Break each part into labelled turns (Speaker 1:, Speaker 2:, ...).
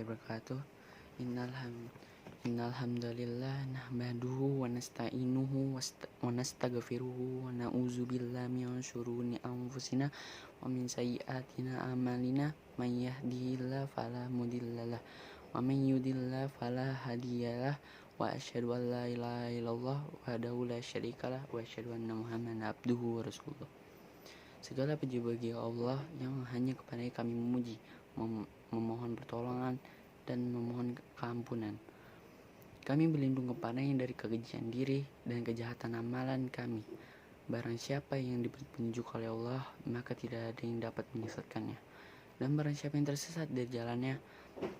Speaker 1: wabarakatuh. Innal hamdalillah nahmaduhu wa nasta'inuhu wa nastaghfiruhu wa na'udzu billahi min syururi anfusina wa min sayyiati a'malina. May yahdihillahu fala mudhillalah wa may yudhlil fala hadiyalah. Wa asyhadu an la ilaha illallah wahdahu la syarikalah wa asyhadu anna Muhammadan abduhu wa rasuluh. Segala puji bagi Allah yang hanya kepadanya kami memuji, memohon pertolongan dan memohon keampunan. Kami berlindung kepadanya dari kekejian diri dan kejahatan amalan kami. Barang siapa yang diberi petunjuk oleh Allah, maka tidak ada yang dapat menyesatkannya. Dan barang siapa yang tersesat dari jalannya,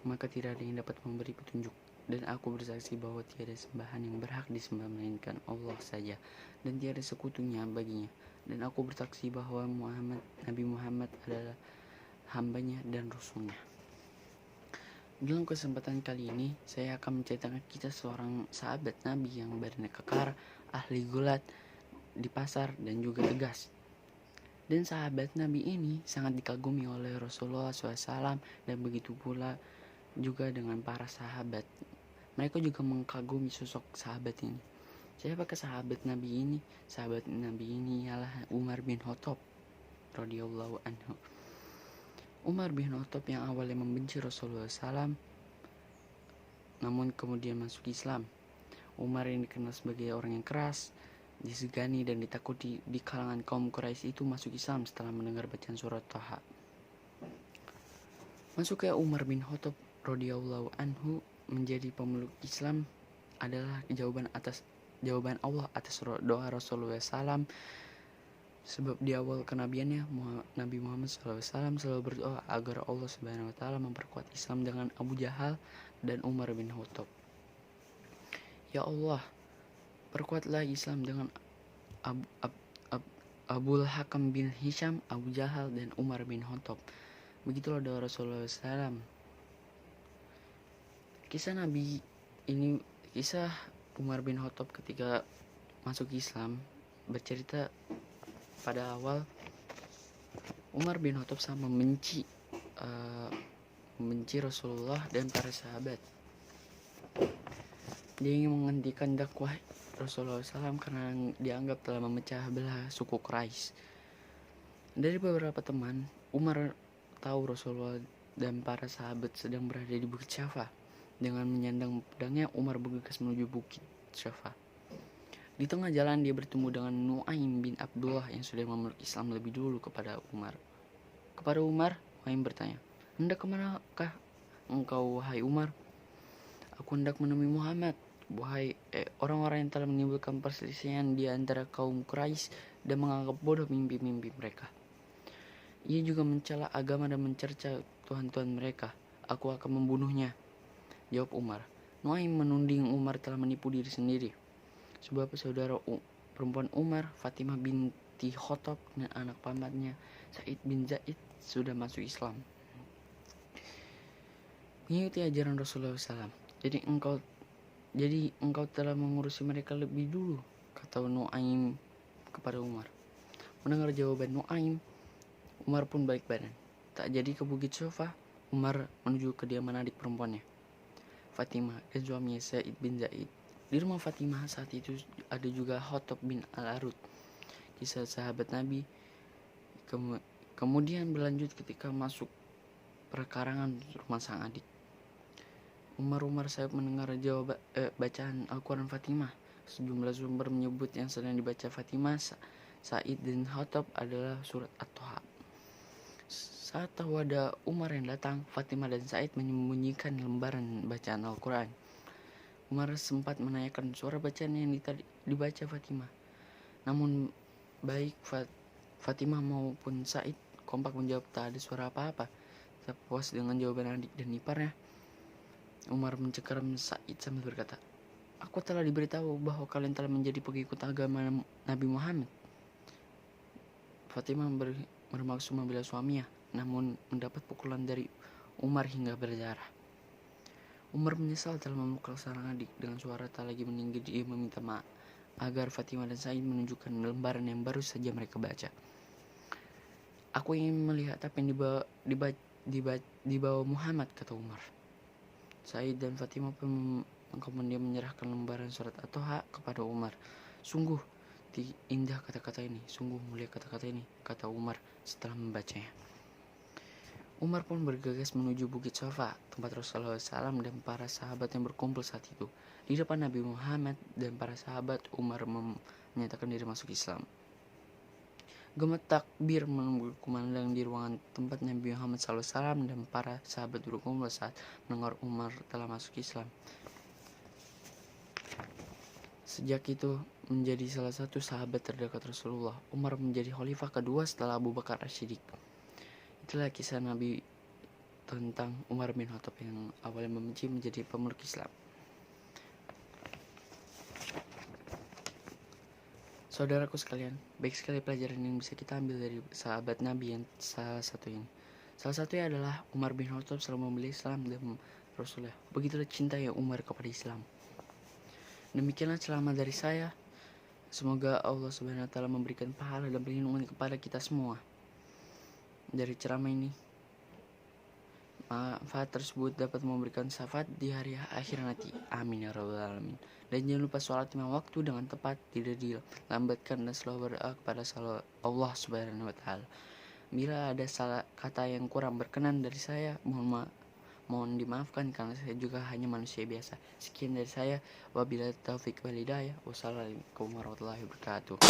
Speaker 1: maka tidak ada yang dapat memberi petunjuk. Dan aku bersaksi bahwa tiada sembahan yang berhak disembah melainkan Allah saja, dan tiada sekutunya baginya. Dan aku bersaksi bahwa Nabi Muhammad adalah hambanya dan rasulnya. Dalam kesempatan kali ini, saya akan menceritakan kisah seorang sahabat Nabi yang badannya kekar, ahli gulat di pasar, dan juga tegas. Dan sahabat Nabi ini sangat dikagumi oleh Rasulullah SAW, dan begitu pula juga dengan para sahabat. Mereka juga mengagumi sosok sahabat ini. Siapakah sahabat Nabi ini? Sahabat Nabi ini ialah Umar bin Khattab radhiyallahu anhu. Umar bin Khattab yang awalnya membenci Rasulullah SAW, namun kemudian masuk Islam. Umar yang dikenal sebagai orang yang keras, disegani dan ditakuti di kalangan kaum Quraisy itu masuk Islam setelah mendengar bacaan surat Thaha. Masuknya Umar bin Khattab radhiyallahu anhu menjadi pemeluk Islam adalah jawaban Allah atas doa Rasulullah SAW. Sebab di awal kenabiannya Nabi Muhammad SAW selalu berdoa agar Allah Subhanahu Wa Taala memperkuat Islam dengan Abu Jahal dan Umar bin Khattab. Ya Allah, perkuatlah Islam dengan Abul Hakam bin Hisham, Abu Jahal dan Umar bin Khattab. Begitulah doa Rasulullah SAW. Kisah Nabi ini, kisah Umar bin Khattab ketika masuk Islam, bercerita pada awal Umar bin Khattab sama membenci Rasulullah dan para sahabat. Dia ingin menghentikan dakwah Rasulullah SAW karena dianggap telah memecah belah suku Quraisy. Dari beberapa teman, Umar tahu Rasulullah dan para sahabat sedang berada di Bukit Syafa. Dengan menyandang pedangnya, Umar bergegas menuju Bukit Syafa. Di tengah jalan dia bertemu dengan Nu'aim bin Abdullah yang sudah memeluk Islam lebih dulu kepada Umar. Nu'aim bertanya, "Hendak kemanakah engkau, wahai Umar?" "Aku hendak menemui Muhammad, wahai orang-orang yang telah menimbulkan perselisihan di antara kaum Quraisy dan menganggap bodoh mimpi-mimpi mereka. Ia juga mencela agama dan mencerca Tuhan-Tuhan mereka. Aku akan membunuhnya," jawab Umar. Nu'aim menuding Umar telah menipu diri sendiri. Sebab saudara perempuan Umar, Fatimah binti Khattab, dan anak pamannya Sa'id bin Zaid sudah masuk Islam. Mengikuti ajaran Rasulullah SAW. Jadi engkau telah mengurusi mereka lebih dulu, kata Nu'aim kepada Umar. Mendengar jawaban Nu'aim, Umar pun balik badan. Tak jadi ke Bukit Syafa, Umar menuju kediaman adik perempuannya, Fatimah, dan suaminya Sa'id bin Zaid. Di rumah Fatimah saat itu ada juga Khattab bin Al-Arud. Kisah sahabat Nabi kemudian berlanjut ketika masuk perkarangan rumah sang adik. Umar saya mendengar bacaan Al-Quran Fatimah. Sejumlah sumber menyebut yang sedang dibaca Fatimah, Sa'id dan Khattab adalah surat At-Thaha. Saat tahu ada Umar yang datang, Fatimah dan Sa'id menyembunyikan lembaran bacaan Al-Quran. Umar sempat menanyakan suara bacaan yang dibaca Fatimah. Namun baik Fatimah maupun Sa'id kompak menjawab tak ada suara apa-apa. Tak puas dengan jawaban adik dan iparnya, Umar mencekam Sa'id sambil berkata, "Aku telah diberitahu bahwa kalian telah menjadi pengikut agama Nabi Muhammad." Fatimah bermaksud membela suaminya, namun mendapat pukulan dari Umar hingga berdarah. Umar menyesal telah memukul seorang adik. Dengan suara tak lagi meninggi, dia meminta maaf agar Fatimah dan Sa'id menunjukkan lembaran yang baru saja mereka baca. "Aku ingin melihat apa yang dibawa Muhammad," kata Umar. Said dan Fatimah pun kemudian menyerahkan lembaran surat At-Toha kepada Umar. Sungguh indah kata-kata ini, sungguh mulia kata-kata ini, kata Umar setelah membacanya. Umar pun bergegas menuju Bukit Safa, tempat Rasulullah SAW dan para sahabat yang berkumpul saat itu. Di depan Nabi Muhammad dan para sahabat, Umar menyatakan diri masuk Islam. Gema takbir berkumandang di ruangan tempat Nabi Muhammad SAW dan para sahabat berkumpul saat mendengar Umar telah masuk Islam. Sejak itu menjadi salah satu sahabat terdekat Rasulullah. Umar menjadi khalifah kedua setelah Abu Bakar As-Siddiq. Itulah kisah Nabi tentang Umar bin Khattab yang awalnya membenci menjadi pemeluk Islam. Saudaraku sekalian, baik sekali pelajaran yang bisa kita ambil dari sahabat Nabi yang salah satu ini. Salah satunya adalah Umar bin Khattab selalu membela Islam dan Rasulullah. Begitulah cinta yang Umar kepada Islam. Demikianlah ceramah dari saya. Semoga Allah Subhanahu wa taala memberikan pahala dan perlindungan kepada kita semua dari ceramah ini. Manfaat tersebut dapat memberikan syafaat di hari akhir nanti. Amin ya rabbal alamin. Dan jangan lupa sholat 5 waktu dengan tepat, tidak dilambatkan, dan selalu berdoa kepada Allah Subhanahu wa taala. Bila ada salah kata yang kurang berkenan dari saya, mohon dimaafkan karena saya juga hanya manusia biasa. Sekian dari saya. Wabillahi taufik wal hidayah. Wassalamualaikum warahmatullahi wabarakatuh.